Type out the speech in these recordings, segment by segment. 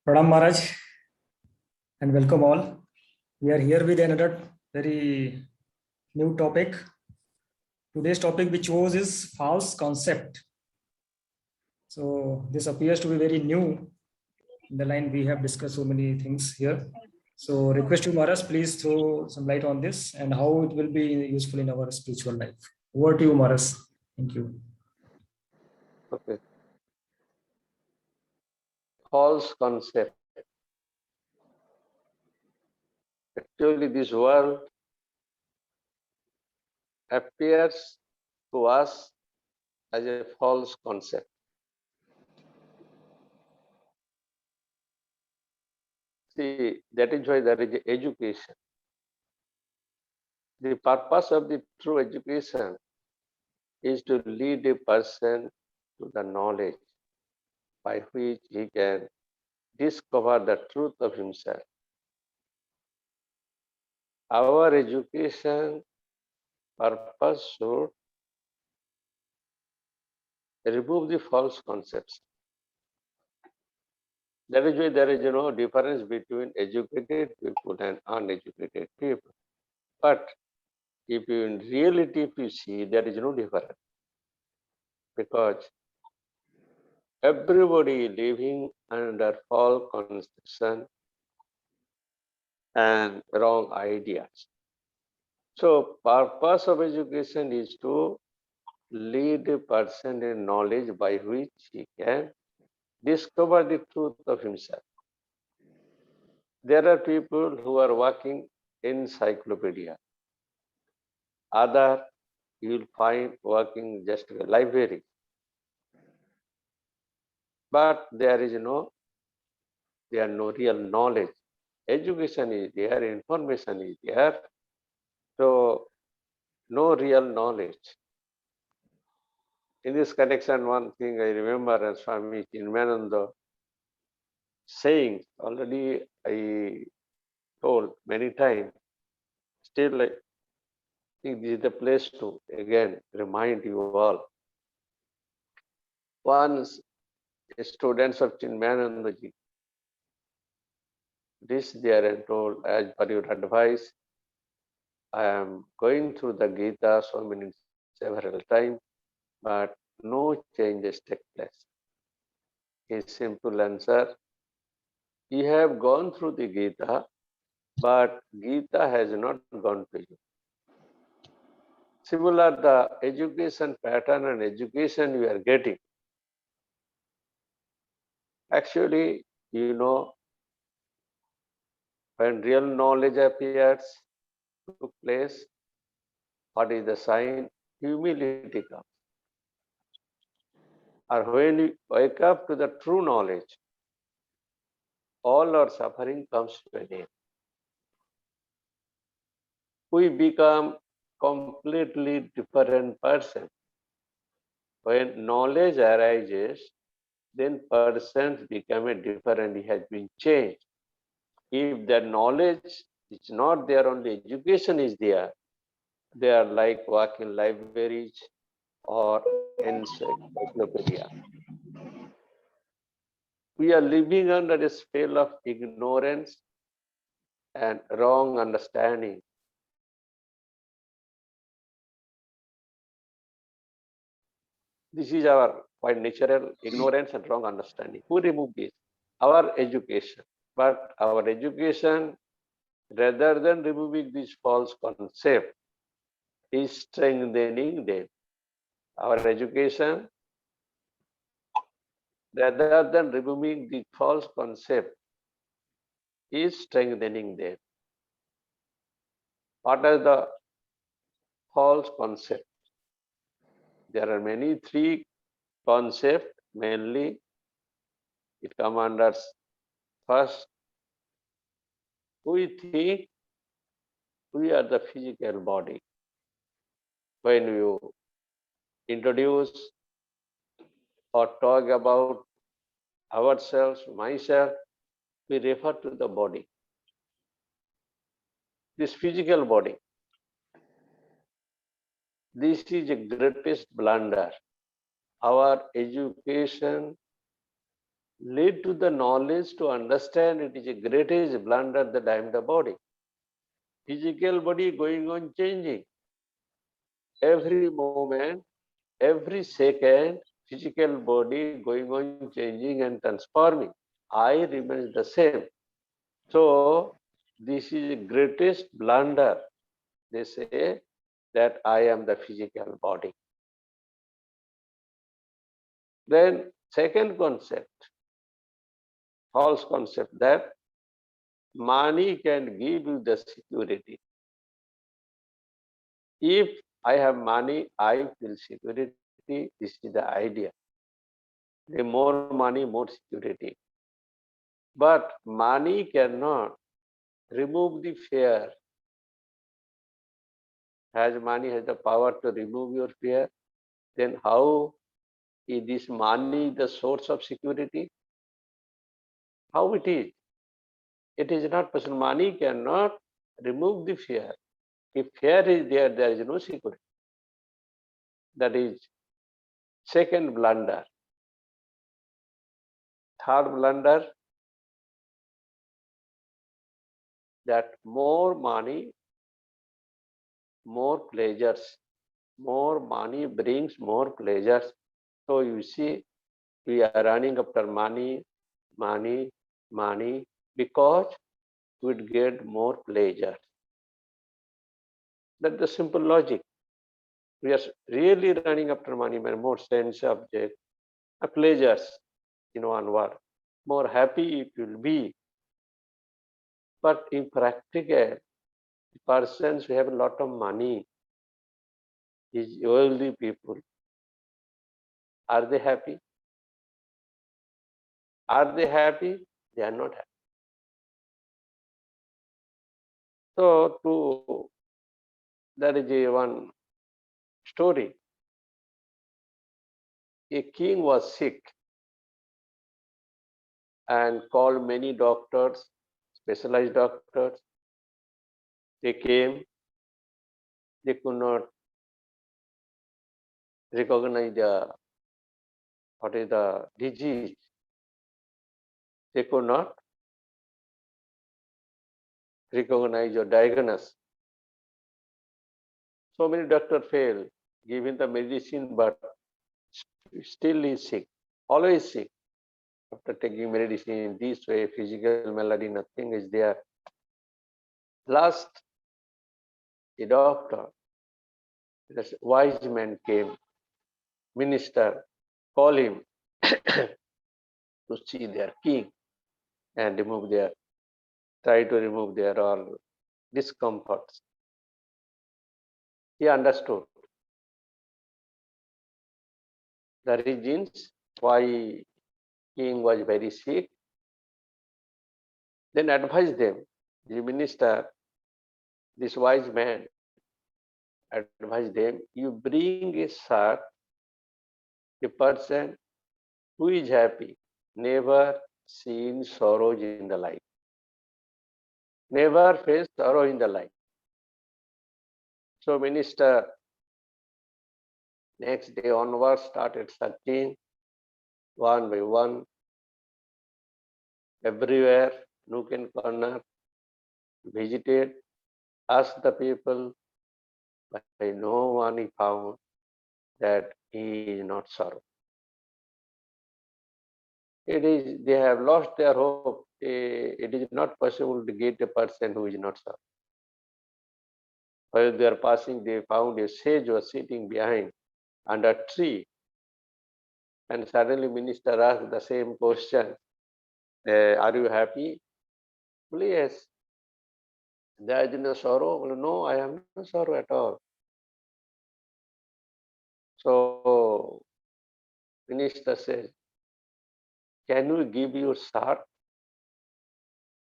Pranam Maharaj and welcome all. We are here with another very new topic. Today's topic we chose is false concept. So this appears to be very new. In the line we have discussed so many things here. So request you Maharaj, please throw some light on this and how it will be useful in our spiritual life. Over to you Maharaj. Thank you. Okay. False concept. Actually, this world appears to us as a false concept. See, that is why there is education. The purpose of the true education is to lead a person to the knowledge by which he can discover the truth of himself. Our education purpose should remove the false concepts. That is why there is no difference between educated people and uneducated people. But if you in reality, if you see, there is no difference. Because everybody living under false conception and wrong ideas. So purpose of education is to lead a person in knowledge by which he can discover the truth of himself. There are people who are working encyclopedia. Other you will find working just a library. But there is no real knowledge. Education is there, information is there. So no real knowledge. In this connection, one thing I remember as Swami Amartyananda saying, already I told many times, still I think this is the place to again remind you all. Once students of Chinmayananda ji, this they are told, as per your advice, I am going through the Gita so many several times, but no changes take place. His simple answer, you have gone through the Gita, but Gita has not gone to you. Similar, the education pattern and education you are getting. Actually, you know, when real knowledge appears, took place, what is the sign? Humility comes. Or when you wake up to the true knowledge, all our suffering comes to an end. We become completely different person. When knowledge arises, then persons become a different, it has been changed. If the knowledge is not there, only education is there, they are like walking libraries or encyclopedia. We are living under a spell of ignorance and wrong understanding. This is our quite natural ignorance and wrong understanding. Who removed this? Our education. But our education, rather than removing this false concept, is strengthening them. Our education, rather than removing the false concept, is strengthening them. What are the false concepts? There are many, three concepts, mainly it comes under first, we think we are the physical body. When you introduce or talk about ourselves, myself, we refer to the body. This physical body. This is the greatest blunder. Our education lead to the knowledge to understand it is a greatest blunder that I am the body. Physical body going on changing. Every moment, every second, physical body going on changing and transforming. I remains the same. So this is the greatest blunder. They say that I am the physical body. Then second concept, false concept, that money can give you the security. If I have money, I feel security. This is the idea. The more money, more security. But money cannot remove the fear. Has money has the power to remove your fear? Then how is this money the source of security? How it is? It is not possible. Money cannot remove the fear. If fear is there, there is no security. That is second blunder. Third blunder, that more money, more pleasures. More money brings more pleasures. So you see, we are running after money, money, money, because we'd get more pleasure. That's the simple logic. We are really running after money, more sense object, pleasures in one word. More happy it will be. But in practical, persons who have a lot of money, these wealthy people, are they happy? Are they happy? They are not happy. So there is one story. A king was sick and called many doctors, specialized doctors. They came, they could not recognize what is the disease. They could not recognize or diagnose. So many doctors failed, giving the medicine, but still is sick, always sick. After taking medicine this way, physical malady, nothing is there. Last, the doctor, this wise man came, minister, call him to see their king and try to remove their all discomforts. He understood the reasons why king was very sick, then advised them. The minister, this wise man, advised them, you bring a shirt, a person who is happy, never seen sorrows in the life, never faced sorrow in the life. So minister next day onwards started searching one by one, everywhere, nook and corner, visited, asked the people, but no one he found that he is not sorrow. They have lost their hope. It is not possible to get a person who is not sorrow. While they are passing, they found a sage was sitting behind under a tree. And suddenly minister asked the same question, are you happy? Well, yes. There is no sorrow? Well, no, I have no sorrow at all. So minister says, can you give your shirt?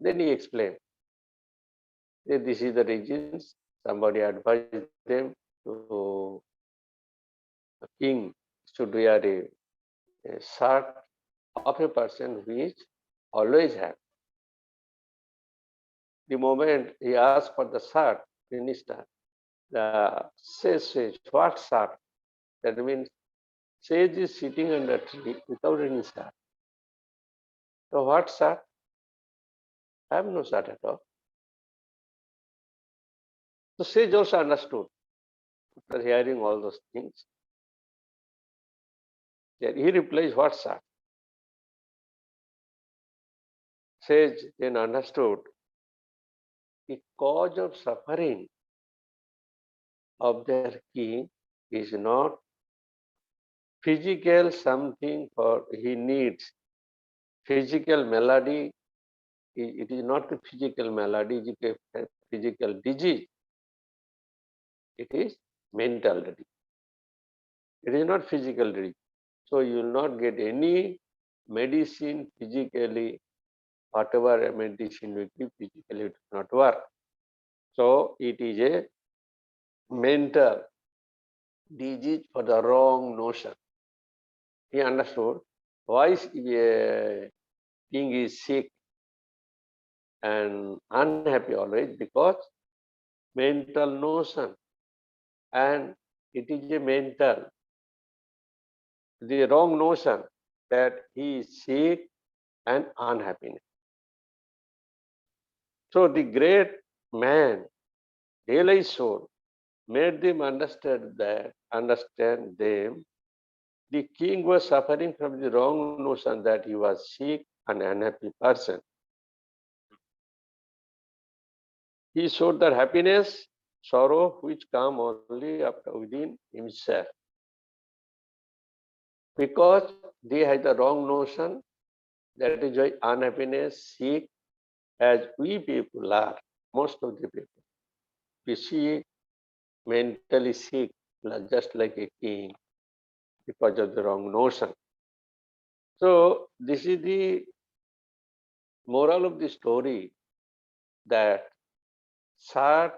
Then he explained, this is the reasons. Somebody advised them to a king should wear a shirt of a person who is always happy. The moment he asked for the shirt, minister, the sage says, what shirt? That means sage is sitting under a tree without any shirt. So what sat? I have no sat at all. So sage also understood after hearing all those things. Then he replies, what sat? Sage then understood the cause of suffering of their king is not physical something for he needs. Physical malady, it is not a physical malady, it is a physical disease. It is mental disease. It is not physical disease. So you will not get any medicine physically, whatever medicine you give physically, it does not work. So it is a mental disease for the wrong notion. He understood why a king is sick and unhappy always, because mental notion, and it is a mental, the wrong notion that he is sick and unhappy. So the great man, realized soul, made them understand them. The king was suffering from the wrong notion that he was sick and unhappy person. He showed that happiness, sorrow, which come only after within himself. Because they had the wrong notion, that is why unhappiness, sick, as we people are, most of the people. We see mentally sick, just like a king, because of the wrong notion. So this is the moral of the story, that sort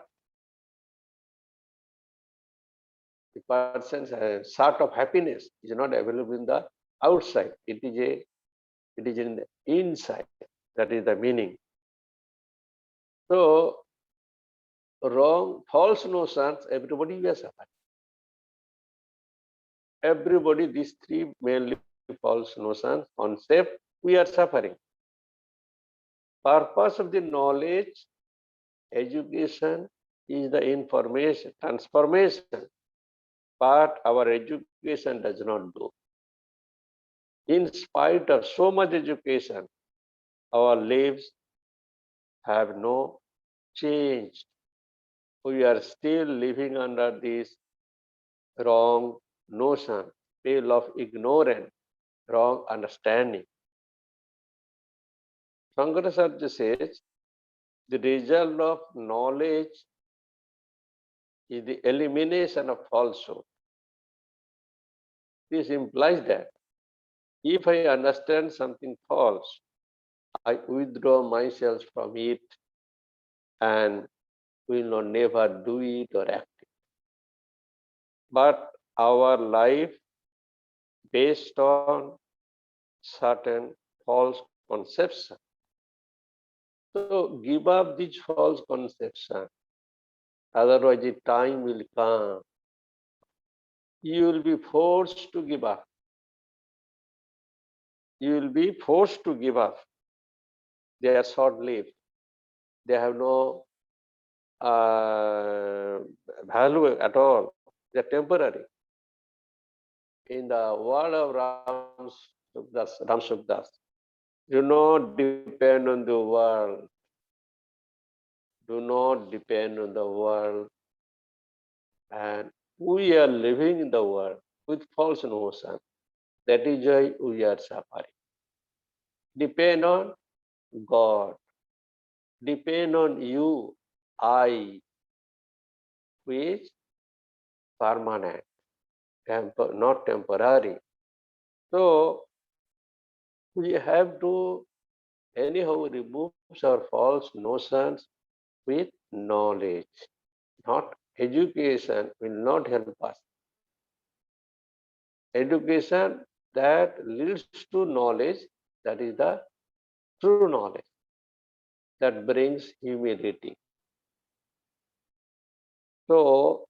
the person's sort of happiness is not available in the outside. It is in the inside. That is the meaning. So wrong, false notions, everybody is suffering. Everybody, these three mainly false notions, concept, we are suffering. Purpose of the knowledge, education is the information, transformation, but our education does not do. In spite of so much education, our lives have no change. We are still living under this wrong notion, spell of ignorance, wrong understanding. Shankaracharya says, the result of knowledge is the elimination of falsehood. This implies that if I understand something false, I withdraw myself from it and will not never do it or act it. But our life based on certain false conception. So give up this false conception. Otherwise the time will come. You will be forced to give up. You will be forced to give up. They are short-lived. They have no value at all. They are temporary. In the word of Ram Sukdas, do not depend on the world. Do not depend on the world. And we are living in the world with false notion. That is why we are suffering. Depend on God. Depend on you, I, which is permanent, not temporary. So we have to anyhow remove our false notions with knowledge. Not education will not help us. Education that leads to knowledge, that is the true knowledge, that brings humility. So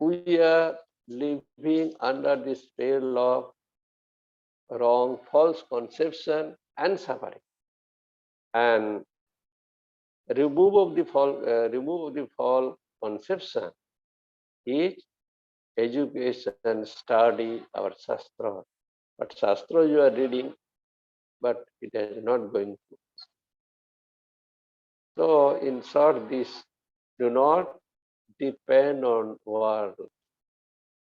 we are living under the spell of wrong, false conception and suffering. And remove of the false conception is education, study our Shastra. But Shastra you are reading, but it is not going to. So in short, this do not depend on world.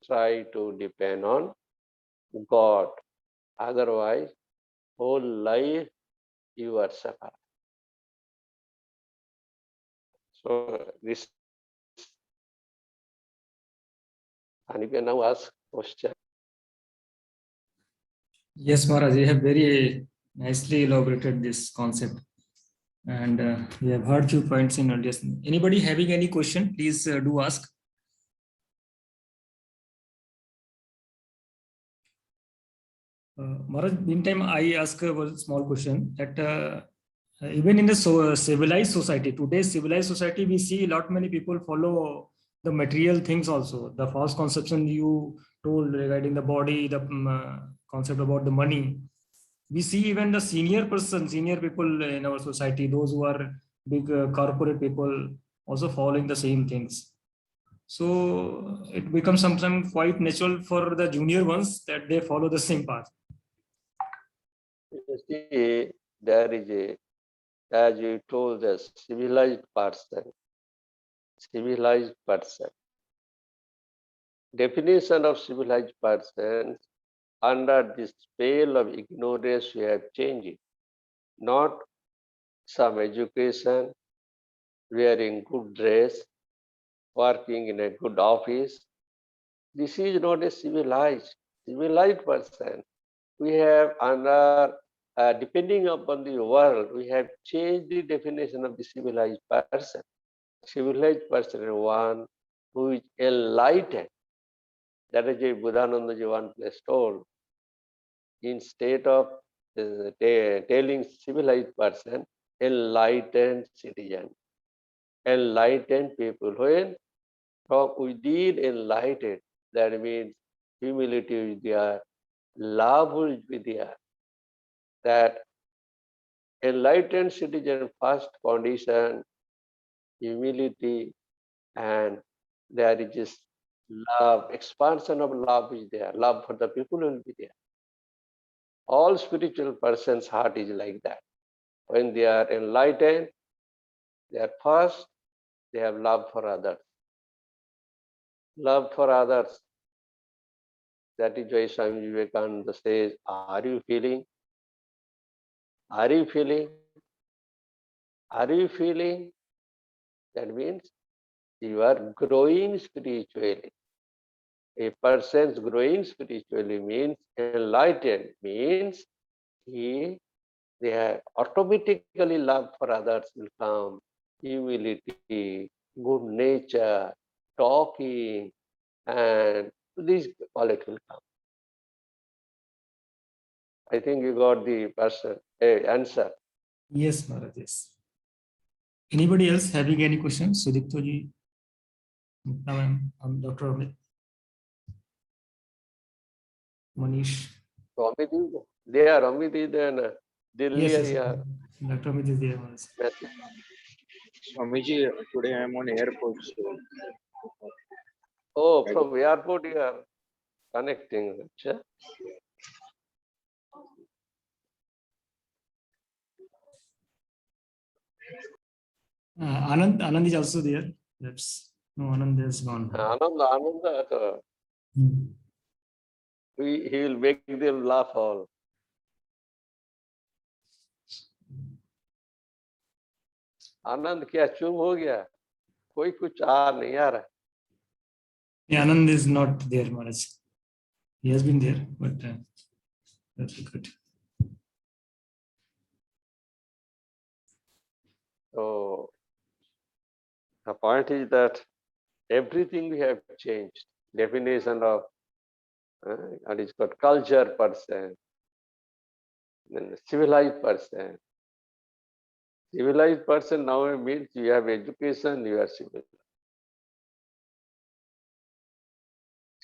Try to depend on God. Otherwise, whole life you are suffering. So this, and you can now ask question. Yes, Maharaj, you have very nicely elaborated this concept. And we have heard few points in earlier. Anybody having any question, please do ask. Maharaj, meantime, I ask one small question that even in the civilized society, today's civilized society, we see a lot many people follow the material things also. The false conception you told regarding the body, the concept about the money. We see even the senior people in our society, those who are big corporate people, also following the same things. So it becomes sometimes quite natural for the junior ones that they follow the same path. You see, there is a, as you told us, civilized person. Definition of civilized person, under the spell of ignorance we have changed it. Not some education, wearing good dress, working in a good office. This is not a civilized person. We have under, depending upon the world, we have changed the definition of the civilized person. Civilized person is one who is enlightened. That is what Buddhananda one place told. Instead of telling civilized person, enlightened citizen, enlightened people. When from within enlightened, that means humility is there, love is there. That enlightened citizen first condition, humility, and there is this love, expansion of love is there. Love for the people will be there. All spiritual person's heart is like that. When they are enlightened, they are first, they have love for others. Love for others. That is why Swami Vivekananda says, are you feeling? Are you feeling? Are you feeling? That means you are growing spiritually. A person's growing spiritually means enlightened, means they have automatically love for others will come, humility, good nature, talking, and these qualities will come. I think you got the answer. Yes, Maharaj, yes. Anybody else having any questions? Sudipto ji, ma'am, Dr. Amit, Manish. Ramiti, there, Ramiti, then Delhi, Yes, yeah. Dr. Amit is there. Maharaj. Swamiji, today I am on airport. So Oh, from airport you are connecting. Achha. Anand is also there. That's no, Anand has gone. Ananda, he will make them laugh all. आनंद क्या चुप हो गया कोई कुछ आ नहीं आ रहा Yeah, Anand is not there, Maharaj. He has been there, but that's good. so the point is that everything we have changed definition of what is called culture person then civilized person now means you have education you are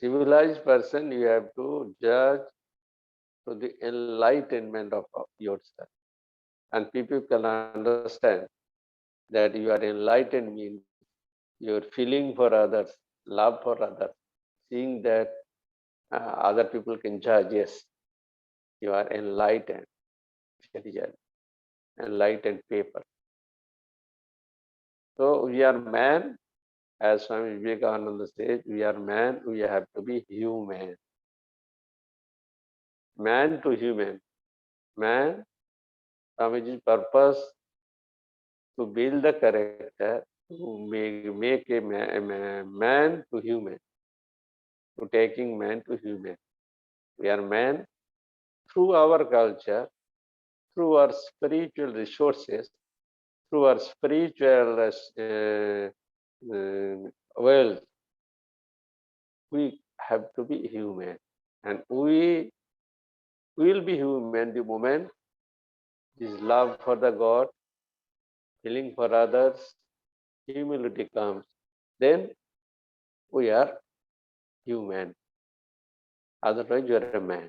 civilized person you have to judge to the enlightenment of yourself. And people can understand that you are enlightened means your feeling for others, love for others, seeing that other people can judge. Yes, you are enlightened. Enlightened paper. So we are man, as Swami Vivekananda says, we are man, we have to be human. Man to human. Man, Swamiji's purpose to build the character, to make a man to human, to taking man to human. We are man through our culture, through our spiritual resources, through our spiritual wealth. We have to be human, and we will be human the moment this love for the God, feeling for others, humility comes. Then we are human. Otherwise, you are a man.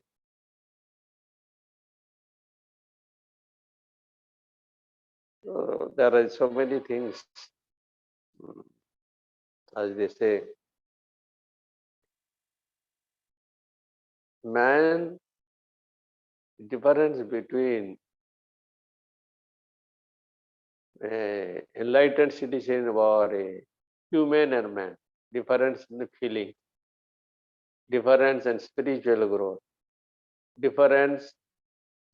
So there are so many things, as they say, man, difference between enlightened citizen or a human and man, difference in the feeling, difference in spiritual growth, difference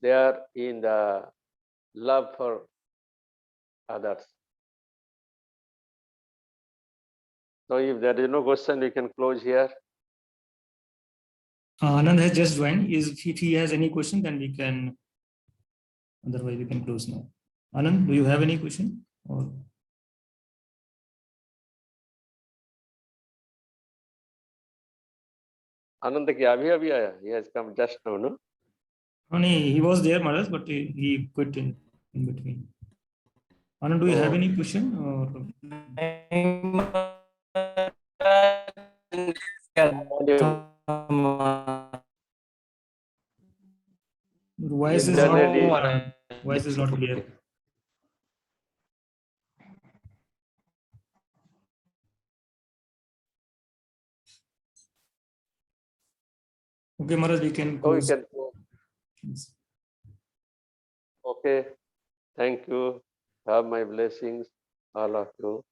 there in the love for others. So if there is no question, we can close here. Anand has just joined. If he has any question, then we can. Otherwise, we can close now. Anand, do you have any question? Or Ananda ki abhi aaya. He has come just now, no? no, he was there, Maharaj, but he quit in between. Anand, do you have any question? Or voice is not clear. Okay, Maharaj, we can So we close. can. Okay. Thank you. Have my blessings, all of you.